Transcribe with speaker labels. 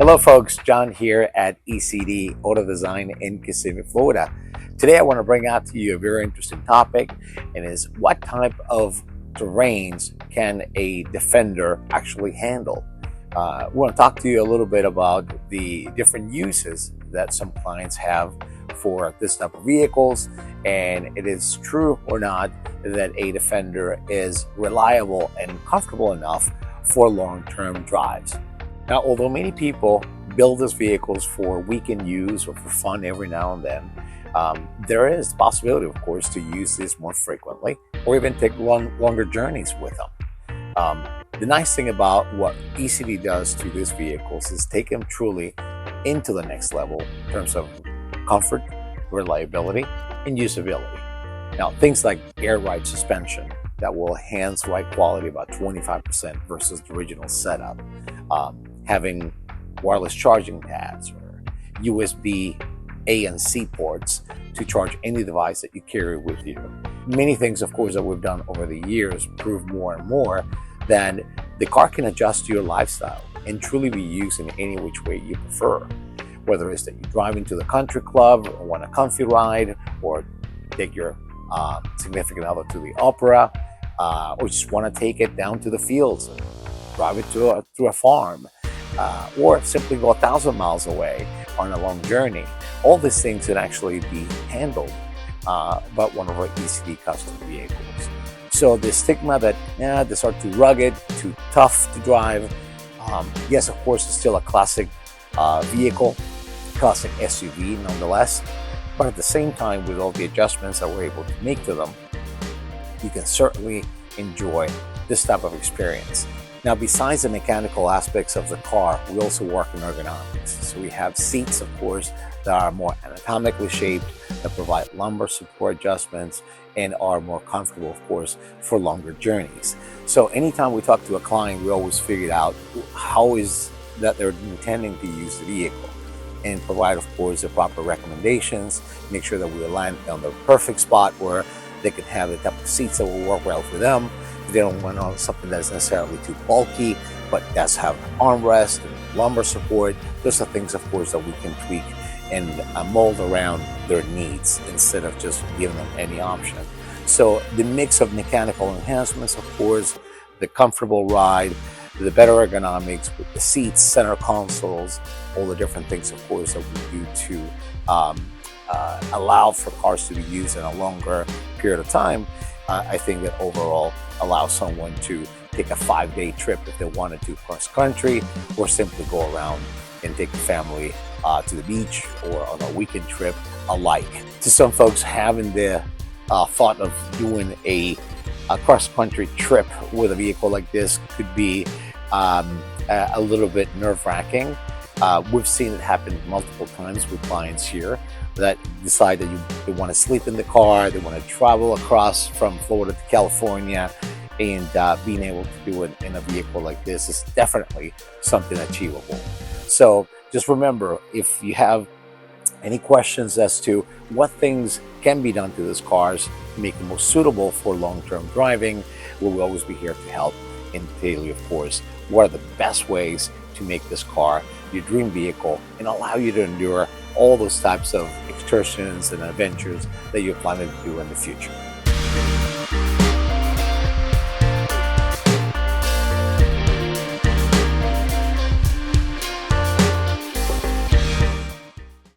Speaker 1: Hello folks, John here at E.C.D Auto Design in Kissimmee, Florida. Today I want to bring out to you a very interesting topic, and is what type of terrains can a Defender actually handle? We want to talk to you a little bit about the different uses that some clients have for this type of vehicles, and it is true or not that a Defender is reliable and comfortable enough for long-term drives. Now, although many people build these vehicles for weekend use or for fun every now and then, there is the possibility, of course, to use this more frequently or even take longer journeys with them. The nice thing about what E.C.D does to these vehicles is take them truly into the next level in terms of comfort, reliability, and usability. Now, things like air ride suspension that will enhance ride quality about 25% versus the original setup. Having wireless charging pads or USB A and C ports to charge any device that you carry with you. Many things, of course, that we've done over the years prove more and more that the car can adjust to your lifestyle and truly be used in any which way you prefer. Whether it's that you drive into the country club or want a comfy ride, or take your significant other to the opera, or just want to take it down to the fields, drive it through a farm, or simply go 1,000 miles away on a long journey. All these things can actually be handled by one of our E.C.D custom vehicles. So the stigma that these are too rugged, too tough to drive, yes, of course, it's still a classic vehicle, classic SUV nonetheless, but at the same time, with all the adjustments that we're able to make to them, you can certainly enjoy this type of experience. Now, besides the mechanical aspects of the car, we also work in ergonomics. So we have seats, of course, that are more anatomically shaped, that provide lumbar support adjustments, and are more comfortable, of course, for longer journeys. So anytime we talk to a client, we always figure out how is that they're intending to use the vehicle, and provide, of course, the proper recommendations, make sure that we land on the perfect spot where they can have the type of seats that will work well for them. They don't want on something that's necessarily too bulky, but does have armrest and lumbar support. Those are things, of course, that we can tweak and mold around their needs instead of just giving them any option. So the mix of mechanical enhancements, of course, the comfortable ride, the better ergonomics with the seats, center consoles, all the different things, of course, that we do to allow for cars to be used in a longer period of time. I think that overall allows someone to take a 5-day trip if they wanted to cross country, or simply go around and take the family to the beach or on a weekend trip alike. To some folks, having the thought of doing a cross-country trip with a vehicle like this could be a little bit nerve-wracking. We've seen it happen multiple times with clients here that decide that they want to sleep in the car, they want to travel across from Florida to California, and being able to do it in a vehicle like this is definitely something achievable. So just remember, if you have any questions as to what things can be done to these cars to make them more suitable for long-term driving, we will always be here to help and tell you, of course, what are the best ways to make this car your dream vehicle and allow you to endure all those types of excursions and adventures that you're planning to do in the future.